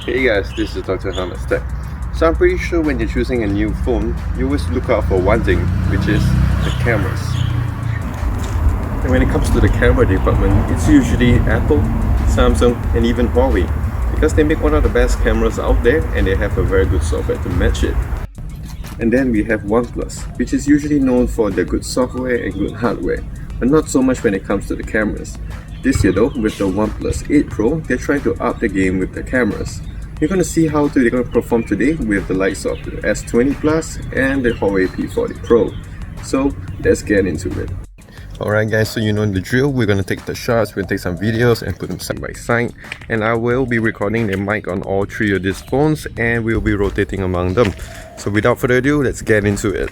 Hey guys, this is Dr. Hammer's Tech. So I'm pretty sure when you're choosing a new phone, you always look out for one thing, which is the cameras. And when it comes to the camera department, it's usually Apple, Samsung and even Huawei, because they make one of the best cameras out there and they have a very good software to match it. And then we have Oneplus, which is usually known for their good software and good hardware, but not so much when it comes to the cameras. This year though, with the Oneplus 8 Pro, they're trying to up the game with the cameras. You're going to see how they're going to perform today with the likes of the S20 Plus and the Huawei P40 Pro. So let's get into it. Alright guys, so you know the drill. We're going to take the shots, we're going to take some videos and put them side by side. And I will be recording the mic on all three of these phones and we'll be rotating among them. So without further ado, let's get into it.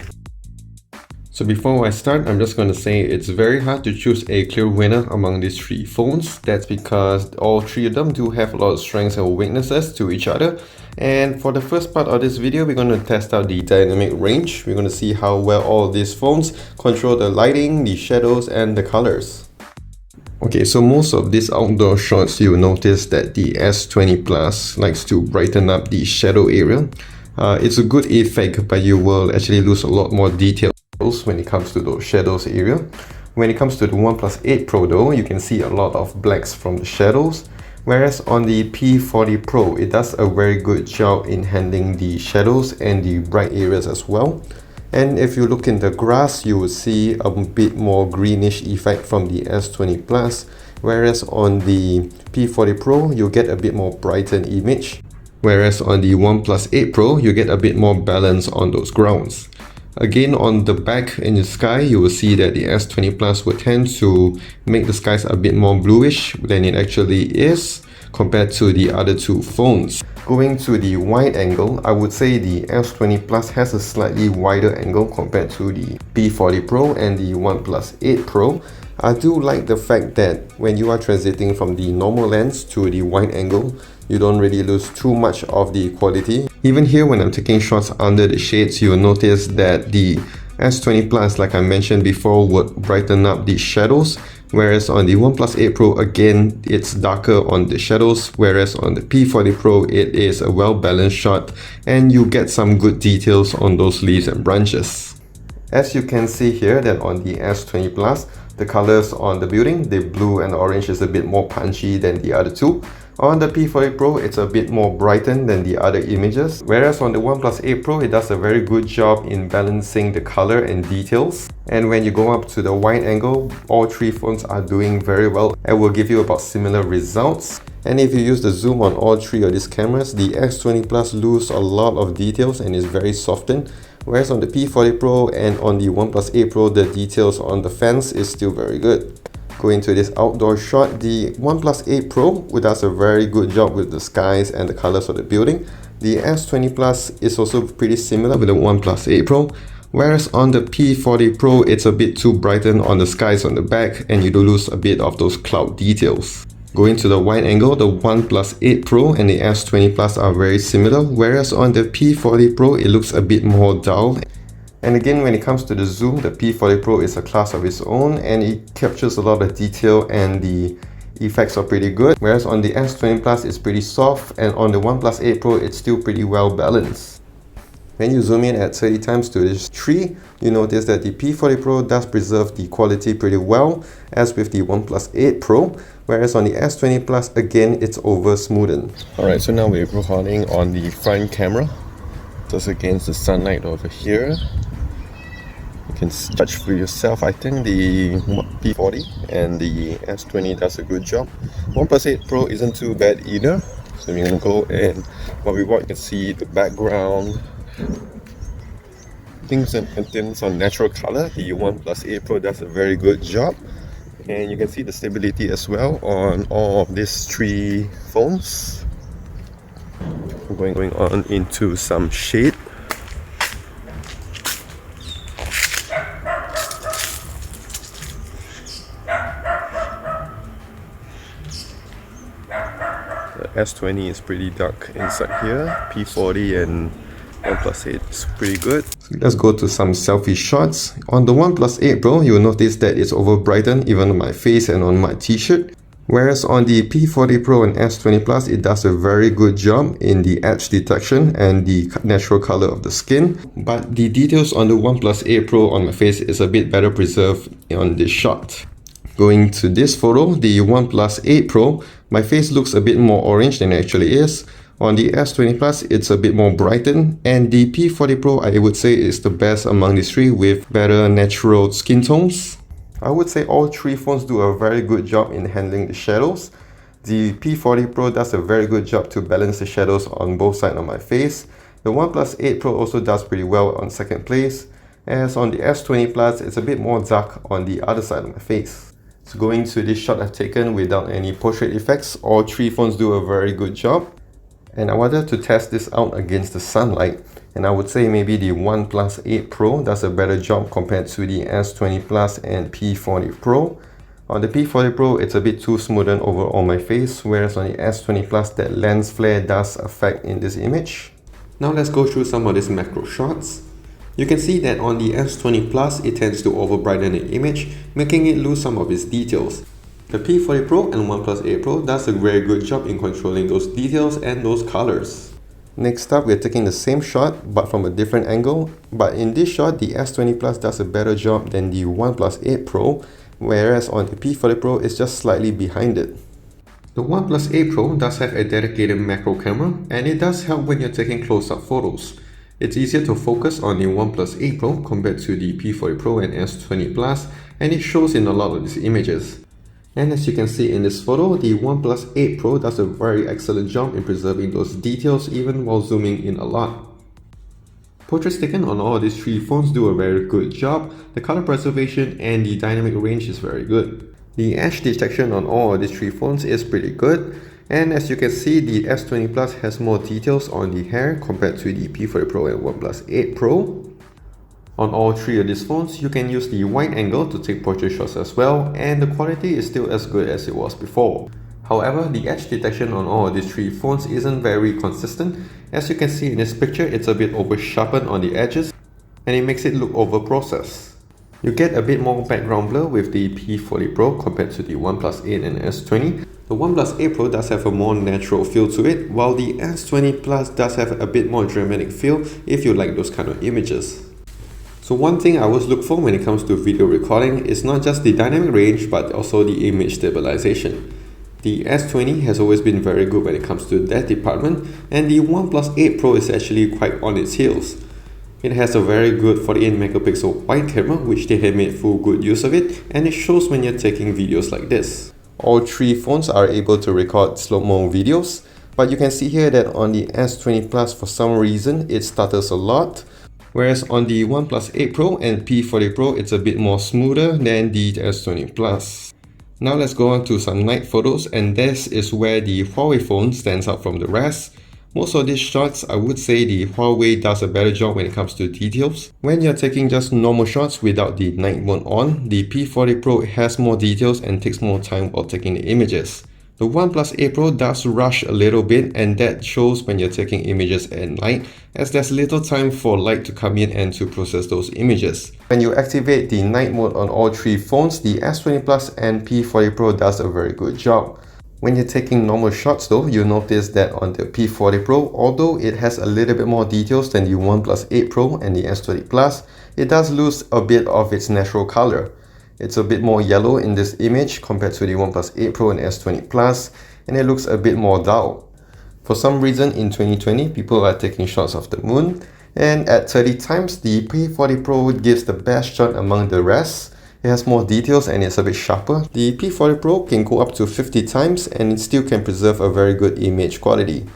So before I start, I'm just going to say it's very hard to choose a clear winner among these three phones. That's because all three of them do have a lot of strengths and weaknesses to each other. And for the first part of this video, we're going to test out the dynamic range. We're going to see how well all of these phones control the lighting, the shadows and the colors. Okay, so most of these outdoor shots, you'll notice that the S20 Plus likes to brighten up the shadow area. It's a good effect, but you will actually lose a lot more detail when it comes to those shadows area. When it comes to the Oneplus 8 Pro though, you can see a lot of blacks from the shadows, whereas on the P40 Pro, it does a very good job in handling the shadows and the bright areas as well. And if you look in the grass, you will see a bit more greenish effect from the S20 Plus, whereas on the P40 Pro, you get a bit more brightened image, whereas on the Oneplus 8 Pro, you get a bit more balance on those grounds. Again, on the back in the sky, you will see that the S20 Plus will tend to make the skies a bit more bluish than it actually is compared to the other two phones. Going to the wide angle, I would say the S20 Plus has a slightly wider angle compared to the P40 Pro and the OnePlus 8 Pro. I do like the fact that when you are transiting from the normal lens to the wide angle, you don't really lose too much of the quality. Even here when I'm taking shots under the shades, you'll notice that the S20 Plus, like I mentioned before, would brighten up the shadows, whereas on the OnePlus 8 Pro, again, it's darker on the shadows, whereas on the P40 Pro, it is a well-balanced shot and you get some good details on those leaves and branches. As you can see here, that on the S20 Plus, the colors on the building, the blue and the orange is a bit more punchy than the other two. On the P40 Pro, it's a bit more brightened than the other images, whereas on the OnePlus 8 Pro, it does a very good job in balancing the color and details. And when you go up to the wide angle, all three phones are doing very well and will give you about similar results. And if you use the zoom on all three of these cameras, the S20 Plus loses a lot of details and is very softened, whereas on the P40 Pro and on the OnePlus 8 Pro, the details on the fence is still very good. Going to this outdoor shot, the OnePlus 8 Pro does a very good job with the skies and the colors of the building. The S20 Plus is also pretty similar with the OnePlus 8 Pro, whereas on the P40 Pro, it's a bit too brightened on the skies on the back and you do lose a bit of those cloud details. Going to the wide angle, the OnePlus 8 Pro and the S20 Plus are very similar, whereas on the P40 Pro, it looks a bit more dull. And again, when it comes to the zoom, the P40 Pro is a class of its own and it captures a lot of detail and the effects are pretty good. Whereas on the S20 Plus, it's pretty soft, and on the OnePlus 8 Pro, it's still pretty well balanced. When you zoom in at 30 times to this tree, you notice that the P40 Pro does preserve the quality pretty well, as with the OnePlus 8 Pro, whereas on the S20 Plus, again, it's over smoothened. Alright, so now we're recording on the front camera, just against the sunlight over here. You can judge for yourself. I think the P40 and the S20 does a good job. OnePlus 8 Pro isn't too bad either. So we're going to go and while we watch, you can see the background. Things and contains on natural color. The OnePlus 8 Pro does a very good job. And you can see the stability as well on all of these three phones. We're going on into some shade. The S20 is pretty dark inside here. P40 and OnePlus 8 is pretty good. So let's go to some selfie shots. On the OnePlus 8 Pro, you'll notice that it's over brightened even on my face and on my t-shirt. Whereas on the P40 Pro and S20 Plus, it does a very good job in the edge detection and the natural color of the skin. But the details on the OnePlus 8 Pro on my face is a bit better preserved on this shot. Going to this photo, the OnePlus 8 Pro, my face looks a bit more orange than it actually is. On the S20 Plus, it's a bit more brightened, and the P40 Pro I would say is the best among these three with better natural skin tones. I would say all three phones do a very good job in handling the shadows. The P40 Pro does a very good job to balance the shadows on both sides of my face. The OnePlus 8 Pro also does pretty well on second place, as on the S20 Plus, it's a bit more dark on the other side of my face. So going to this shot I've taken without any portrait effects, all three phones do a very good job. And I wanted to test this out against the sunlight, and I would say maybe the OnePlus 8 Pro does a better job compared to the S20 Plus and P40 Pro. On the P40 Pro, it's a bit too smoothed over on my face, whereas on the S20 Plus, that lens flare does affect in this image. Now let's go through some of these macro shots. You can see that on the S20 Plus, it tends to over-brighten the image, making it lose some of its details. The P40 Pro and OnePlus 8 Pro does a very good job in controlling those details and those colors. Next up, we're taking the same shot but from a different angle. But in this shot, the S20 Plus does a better job than the OnePlus 8 Pro, whereas on the P40 Pro, it's just slightly behind it. The OnePlus 8 Pro does have a dedicated macro camera, and it does help when you're taking close-up photos. It's easier to focus on the OnePlus 8 Pro compared to the P40 Pro and S20 Plus, and it shows in a lot of these images. And as you can see in this photo, the OnePlus 8 Pro does a very excellent job in preserving those details even while zooming in a lot. Portraits taken on all of these three phones do a very good job. The color preservation and the dynamic range is very good. The edge detection on all of these three phones is pretty good. And as you can see, the S20 Plus has more details on the hair compared to the P40 Pro and OnePlus 8 Pro. On all three of these phones, you can use the wide angle to take portrait shots as well, and the quality is still as good as it was before. However, the edge detection on all of these three phones isn't very consistent. As you can see in this picture, it's a bit over sharpened on the edges, and it makes it look over processed. You get a bit more background blur with the P40 Pro compared to the OnePlus 8 and S20. The OnePlus 8 Pro does have a more natural feel to it, while the S20 Plus does have a bit more dramatic feel if you like those kind of images. So one thing I always look for when it comes to video recording is not just the dynamic range but also the image stabilization. The S20 has always been very good when it comes to that department, and the OnePlus 8 Pro is actually quite on its heels. It has a very good 48MP wide camera, which they have made full good use of it, and it shows when you're taking videos like this. All three phones are able to record slow-mo videos, but you can see here that on the S20 Plus for some reason it stutters a lot. Whereas on the OnePlus 8 Pro and P40 Pro, it's a bit more smoother than the S20 Plus. Now let's go on to some night photos, and this is where the Huawei phone stands out from the rest. Most of these shots, I would say the Huawei does a better job when it comes to details. When you're taking just normal shots without the night mode on, the P40 Pro has more details and takes more time while taking the images. The OnePlus 8 Pro does rush a little bit, and that shows when you're taking images at night, as there's little time for light to come in and to process those images. When you activate the night mode on all three phones, the S20 Plus and P40 Pro does a very good job. When you're taking normal shots though, you'll notice that on the P40 Pro, although it has a little bit more details than the OnePlus 8 Pro and the S20 Plus, it does lose a bit of its natural color. It's a bit more yellow in this image compared to the OnePlus 8 Pro and S20 Plus, and it looks a bit more dull. For some reason in 2020, people are taking shots of the moon, and at 30 times, the P40 Pro gives the best shot among the rest. It has more details and it's a bit sharper. The P40 Pro can go up to 50 times and it still can preserve a very good image quality.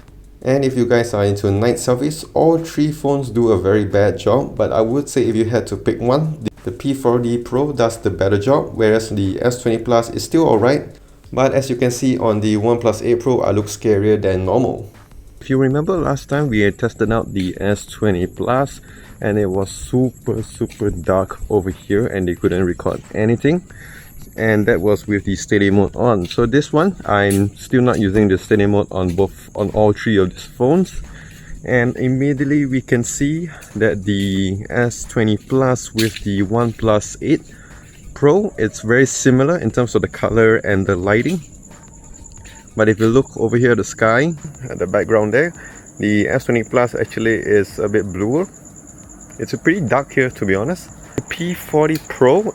And if you guys are into night selfies, all three phones do a very bad job, but I would say if you had to pick one, the P40 Pro does the better job, whereas the S20 Plus is still alright. But as you can see on the OnePlus 8 Pro, I look scarier than normal. If you remember last time we had tested out the S20 Plus and it was super dark over here and they couldn't record anything. And that was with the steady mode on. So this one, I'm still not using the steady mode on all three of these phones. And immediately we can see that the S20 Plus with the OnePlus 8 Pro, it's very similar in terms of the color and the lighting. But if you look over here, the sky, at the background there, the S20 Plus actually is a bit bluer. It's a pretty dark here, to be honest. The P40 Pro,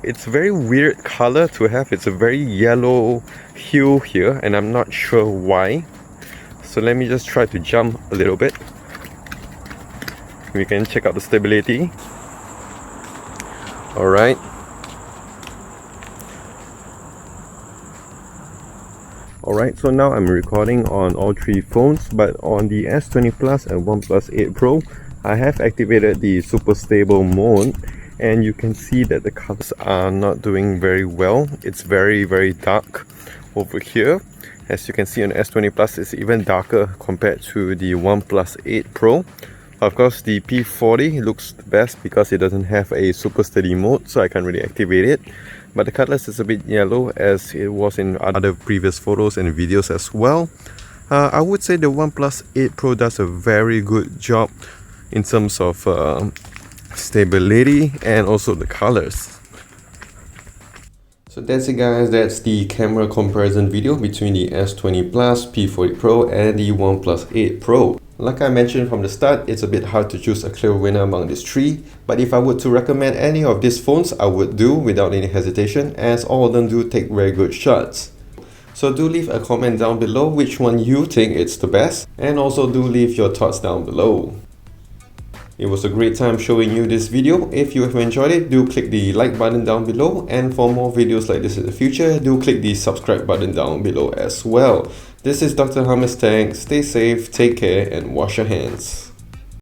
it's a very weird color to have. It's a very yellow hue here, and I'm not sure why. So let me just try to jump a little bit. We can check out the stability. Alright. Alright, so now I'm recording on all three phones, but on the S20 Plus and OnePlus 8 Pro, I have activated the super stable mode, and you can see that the colors are not doing very well. It's very dark over here. As you can see on S20 Plus, it's even darker compared to the OnePlus 8 Pro. Of course, the P40 looks the best because it doesn't have a super steady mode, so I can't really activate it. But the colors is a bit yellow, as it was in other previous photos and videos as well. I would say the OnePlus 8 Pro does a very good job in terms of stability and also the colors. So that's it guys, that's the camera comparison video between the S20 Plus, P40 Pro and the OnePlus 8 Pro. Like I mentioned from the start, it's a bit hard to choose a clear winner among these three, but if I were to recommend any of these phones, I would do without any hesitation, as all of them do take very good shots. So do leave a comment down below which one you think is the best, and also do leave your thoughts down below. It was a great time showing you this video. If you have enjoyed it, do click the like button down below, and for more videos like this in the future, do click the subscribe button down below as well. This is Dr. Hummus Tang. Stay safe, take care, and wash your hands.